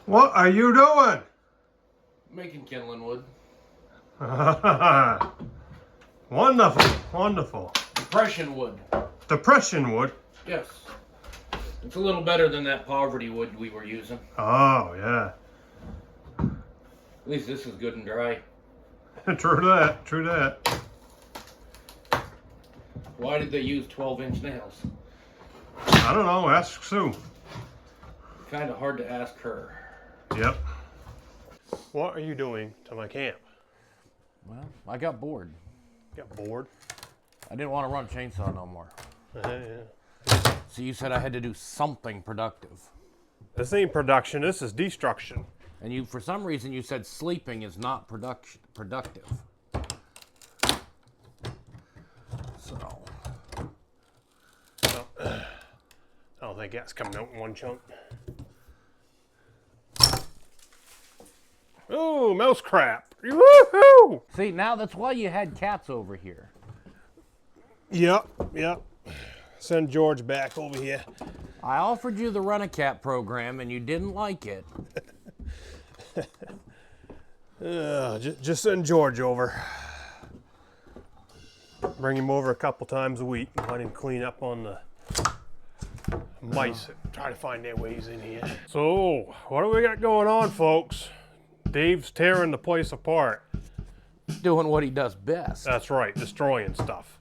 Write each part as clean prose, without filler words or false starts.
What are you doing? Making kindling wood. Wonderful, wonderful. Depression wood. Depression wood? Yes. It's a little better than that poverty wood we were using. Oh, yeah. At least this is good and dry. True that, true that. Why did they use 12-inch nails? I don't know, ask Sue. Kind of hard to ask her. Yep. What are you doing to my camp? Well, I got bored. Got bored? I didn't want to run chainsaw no more. Yeah. So you said I had to do something productive. This ain't production, this is destruction. And you, for some reason, you said sleeping is not productive. So. I don't think that's coming out in one chunk. Ooh, mouse crap. Woohoo! See, now that's why you had cats over here. Yep, yep. Send George back over here. I offered you the Rent-A-Cat program and you didn't like it. Just send George over. Bring him over a couple times a week and let him clean up on the mice that try to find their ways in here. So, what do we got going on, folks? Dave's tearing the place apart. Doing what he does best. That's right, destroying stuff.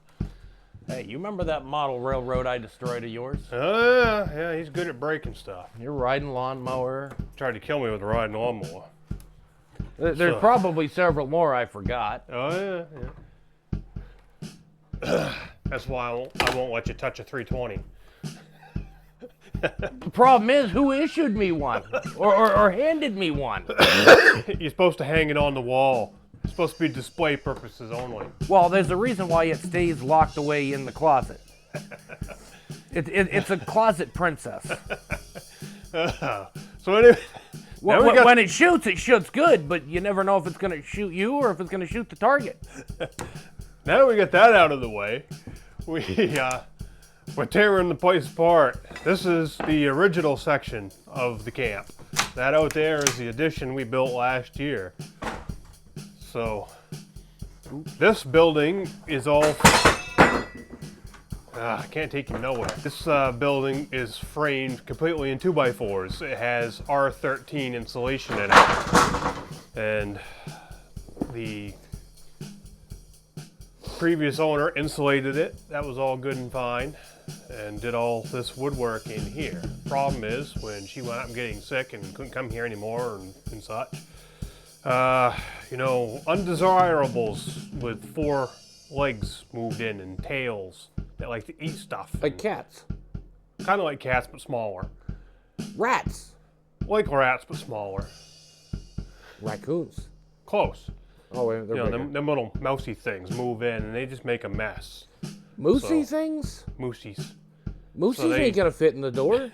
Hey, you remember that model railroad I destroyed of yours? Oh, yeah, he's good at breaking stuff. You're riding lawnmower. Tried to kill me with a riding lawnmower. There's probably several more I forgot. Oh, yeah. That's why I won't let you touch a 320. The problem is, who issued me one? or handed me one? You're supposed to hang it on the wall. It's supposed to be display purposes only. Well, there's a reason why it stays locked away in the closet. It's a closet princess. So anyway, When it shoots good, but you never know if it's going to shoot you or if it's going to shoot the target. now that we get that out of the way, we're tearing the place apart. This is the original section of the camp. That out there is the addition we built last year. So, this building is all... I can't take you nowhere. This building is framed completely in 2x4s. It has R13 insulation in it. And the previous owner insulated it. That was all good and fine. And did all this woodwork in here. Problem is, when she wound up getting sick and couldn't come here anymore and such, undesirables with 4 legs moved in and tails that like to eat stuff. Like cats. Kind of like cats, but smaller. Rats. Like rats, but smaller. Raccoons. Close. Oh, wait, they're bigger. Them little mousy things move in and they just make a mess. Moosey things? Moosies. Moosies ain't gonna fit in the door.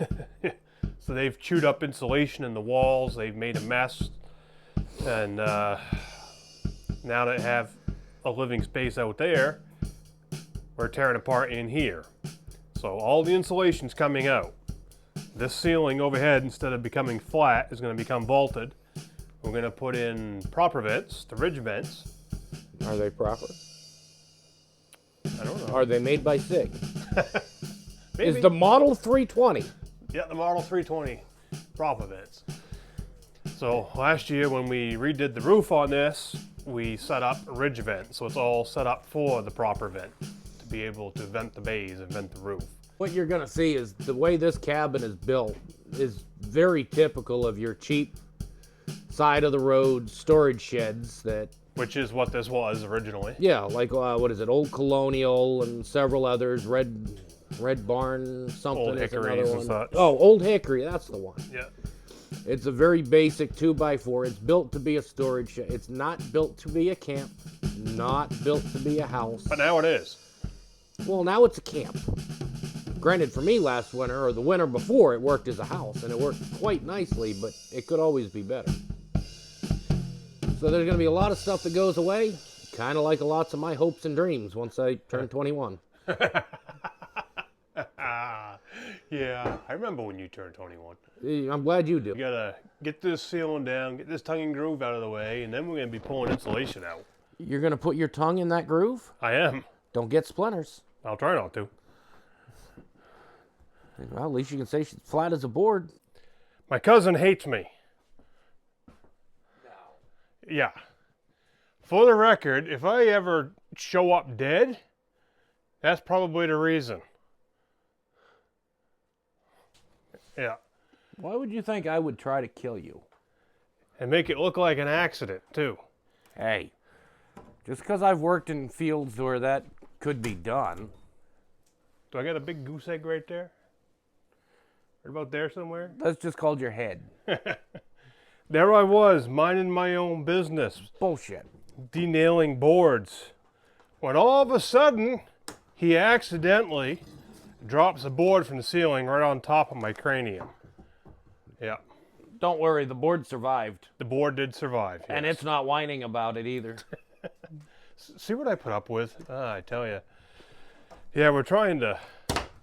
So they've chewed up insulation in the walls. They've made a mess. And now that they have a living space out there, we're tearing apart in here. So all the insulation's coming out. This ceiling overhead, instead of becoming flat, is going to become vaulted. We're going to put in proper vents, the ridge vents. Are they proper? I don't know. Are they made by SIG? Maybe. Is the Model 320? Yeah, the Model 320 proper vents. So last year when we redid the roof on this, we set up a ridge vent. So it's all set up for the proper vent to be able to vent the bays and vent the roof. What you're gonna see is the way this cabin is built is very typical of your cheap side of the road storage sheds that... Which is what this was originally. Yeah, like, what is it, Old Colonial and several others, Red Barn something. Old Hickories and such. Oh, Old Hickory, that's the one. Yeah. It's a very basic 2x4. It's built to be a storage shed. It's not built to be a camp, not built to be a house. But now it is. Well, now it's a camp. Granted, for me last winter, or the winter before, it worked as a house, and it worked quite nicely, but it could always be better. So there's going to be a lot of stuff that goes away, kind of like lots of my hopes and dreams once I turn 21. Yeah, I remember when you turned 21. I'm glad you do. You gotta get this ceiling down, get this tongue and groove out of the way, and then we're going to be pulling insulation out. You're going to put your tongue in that groove? I am. Don't get splinters. I'll try not to. Well, at least you can say she's flat as a board. My cousin hates me. No. Yeah. For the record, if I ever show up dead, that's probably the reason. Yeah. Why would you think I would try to kill you? And make it look like an accident, too. Hey, just because I've worked in fields where that could be done. Do I got a big goose egg right there? Right about there somewhere? That's just called your head. There I was, minding my own business. Bullshit. Denailing boards. When all of a sudden, he accidentally drops a board from the ceiling right on top of my cranium. Yeah. Don't worry, the board survived. The board did survive. Yes. And it's not whining about it either. See what I put up with? I tell you. Yeah, we're trying to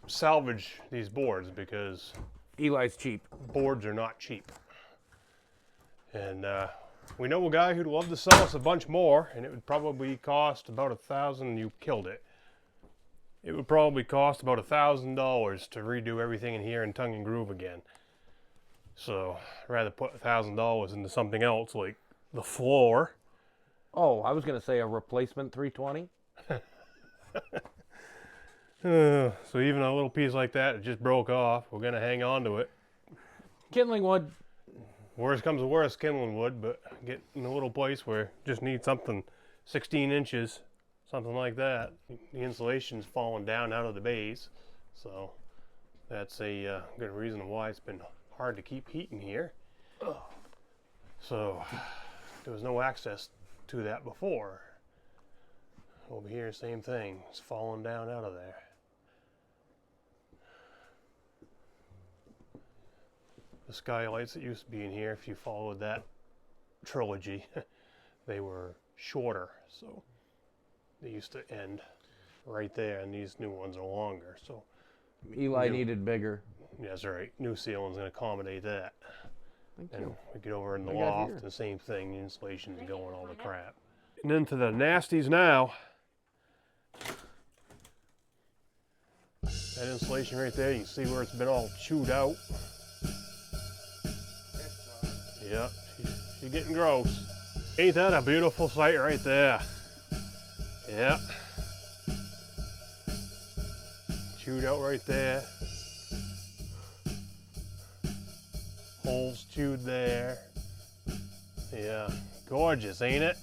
salvage these boards because Eli's cheap. boards are not cheap. And we know a guy who'd love to sell us a bunch more, and it would probably cost about $1,000. You killed it. It would probably cost about $1,000 to redo everything in here in tongue and groove again. So I'd rather put $1,000 into something else like the floor. Oh, I was going to say a replacement 320. So even a little piece like that, it just broke off. We're going to hang on to it. Kindling wood. Worst comes to worst, kindling wood, but get in a little place where just need something 16 inches, something like that. The insulation's falling down out of the bays, so that's a good reason why it's been hard to keep heat in here. So there was no access to that before. Over here, same thing. It's falling down out of there. The skylights that used to be in here, if you followed that trilogy, they were shorter, so they used to end right there, and these new ones are longer. So Eli needed bigger. yeah, that's right. New ceiling's going to accommodate that. Thank And you. we get over in the I got loft, here. the same thing. The insulation's going, all the crap. And into the nasties now. That insulation right there, you can see where it's been all chewed out. Yeah, she's getting gross. Ain't that a beautiful sight right there? Yeah. Chewed out right there. Holes chewed there. Yeah, gorgeous, ain't it?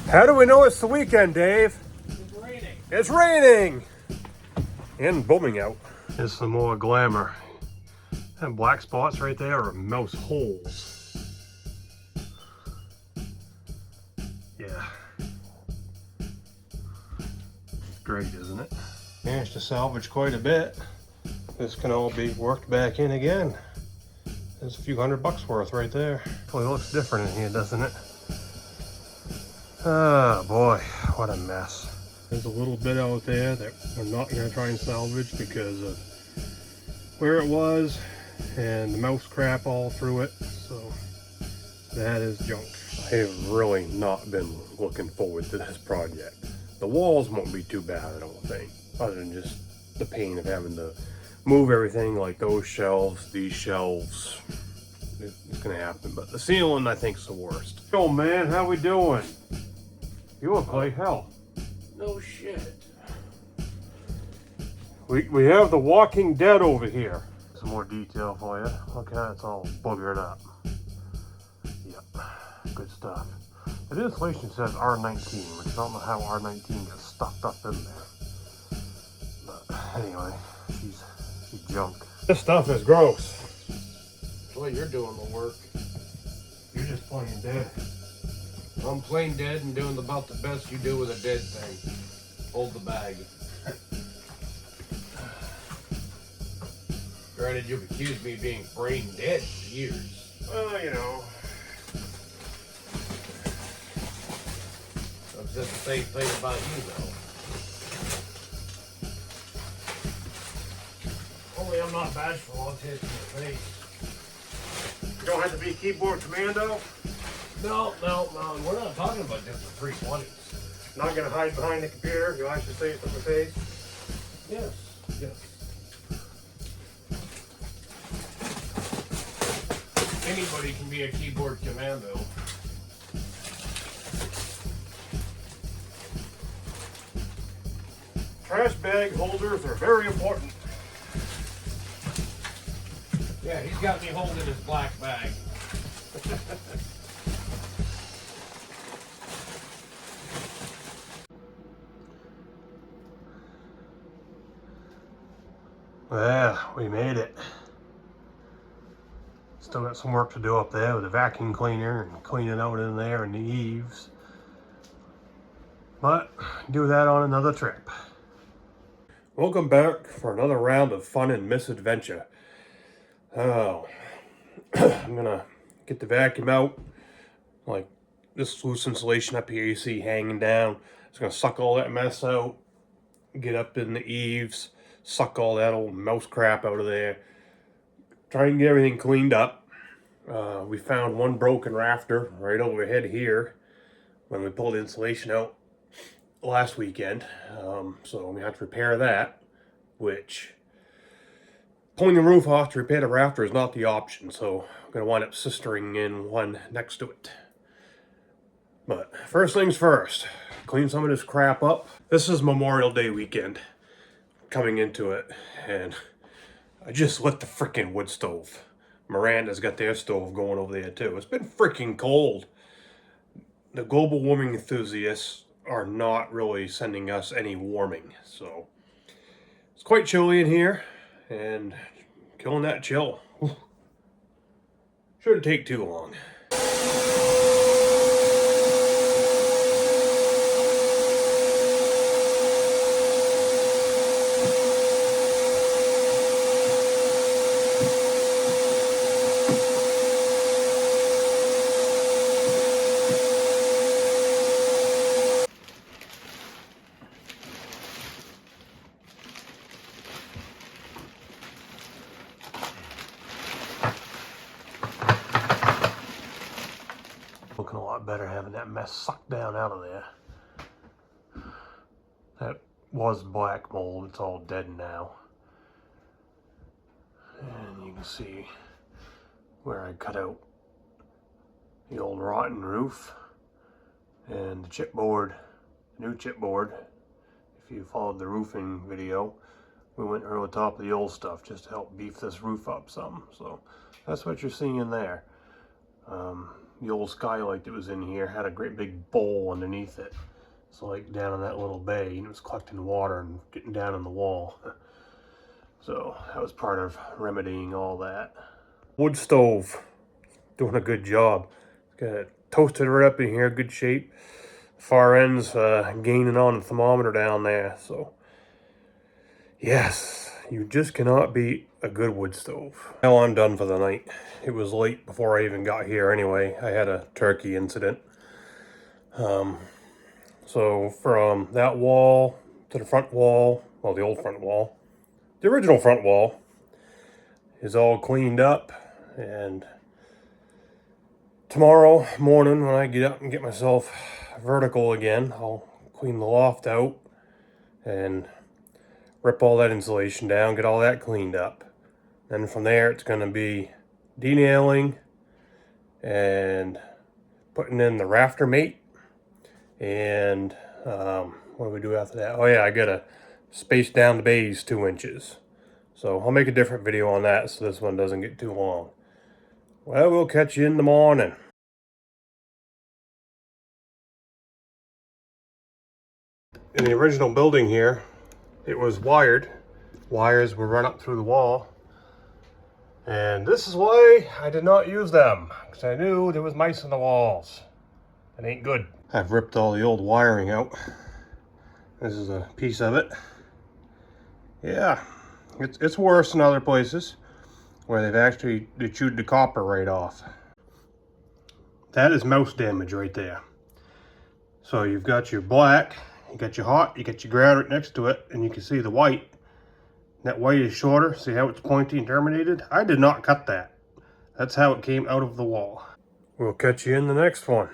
How do we know it's the weekend, Dave? It's raining. It's raining! And booming out. There's some more glamour. And black spots right there are mouse holes. Yeah. It's great, isn't it? Managed to salvage quite a bit. This can all be worked back in again. There's a few $100 worth right there. Boy, it looks different in here, doesn't it? Oh boy, what a mess. There's a little bit out there that we're not going to try and salvage because of where it was and the mouse crap all through it. So that is junk. I have really not been looking forward to this project. The walls won't be too bad, I don't think, other than just the pain of having to move everything like those shelves, these shelves. It's going to happen, but the ceiling I think is the worst. Oh man, how we doing? You look like hell. No shit. We have the Walking Dead over here. Some more detail for you. Look how it's all boogered up. Yep, good stuff. The insulation says R19, which I don't know how R19 gets stuffed up in there. But anyway, she's junk. This stuff is gross. Boy, you're doing the work. You're just plain dead. I'm plain dead and doing about the best you do with a dead thing. Hold the bag. Granted, you've accused me of being brain dead for years. Well, you know. So it's just the same thing about you, though. Normally I'm not bashful, I'll take it in the face. You don't have to be keyboard commando? No, we're not talking about just the 320s. Not gonna hide behind the computer, you actually say it to my face? Yes. Anybody can be a keyboard commando. Trash bag holders are very important. Yeah, he's got me holding his black bag. Yeah, we made it. Still got some work to do up there with the vacuum cleaner and cleaning out in there and the eaves. But do that on another trip. Welcome back for another round of fun and misadventure. Oh, I'm gonna get the vacuum out. Like this loose insulation up here you see hanging down. It's gonna suck all that mess out. Get up in the eaves, suck all that old mouse crap out of there. Try and get everything cleaned up. We found one broken rafter right overhead here when we pulled the insulation out last weekend. So we have to repair that, which pulling the roof off to repair the rafter is not the option. So I'm going to wind up sistering in one next to it. But first things first, clean some of this crap up. This is Memorial Day weekend coming into it, and I just lit the freaking wood stove. Miranda's got their stove going over there too. It's been freaking cold. The global warming enthusiasts are not really sending us any warming, so it's quite chilly in here and killing that chill. Shouldn't take too long. Looking a lot better having that mess sucked down out of there. That was black mold, it's all dead now. And you can see where I cut out the old rotten roof and the chipboard, new chipboard. If you followed the roofing video, we went over the top of the old stuff just to help beef this roof up some. So that's what you're seeing in there. The old skylight that was in here had a great big bowl underneath it. So like down in that little bay, and it was collecting water and getting down in the wall. So that was part of remedying all that. Wood stove, doing a good job. Got it toasted right up in here, good shape. Far ends gaining on the thermometer down there. So yes, you just cannot beat a good wood stove. Now I'm done for the night. It was late before I even got here anyway. I had a turkey incident. So from that wall to the front wall, well, the old front wall, the original front wall is all cleaned up, and tomorrow morning when I get up and get myself vertical again, I'll clean the loft out and rip all that insulation down, get all that cleaned up. Then from there it's going to be denailing and putting in the rafter mate. And what do we do after that? Oh yeah, I gotta space down the bays 2 inches. So I'll make a different video on that so this one doesn't get too long. Well, we'll catch you in the morning. In the original building here, it was wired. Wires were run up through the wall. And this is why I did not use them, because I knew there was mice in the walls. It ain't good. I've ripped all the old wiring out. This is a piece of it. Yeah, it's worse in other places where they chewed the copper right off. That is mouse damage right there. So you've got your black, you got your hot, you got your ground right next to it, and you can see the white That white is shorter. See how it's pointy and terminated? I did not cut that. That's how it came out of the wall. We'll catch you in the next one.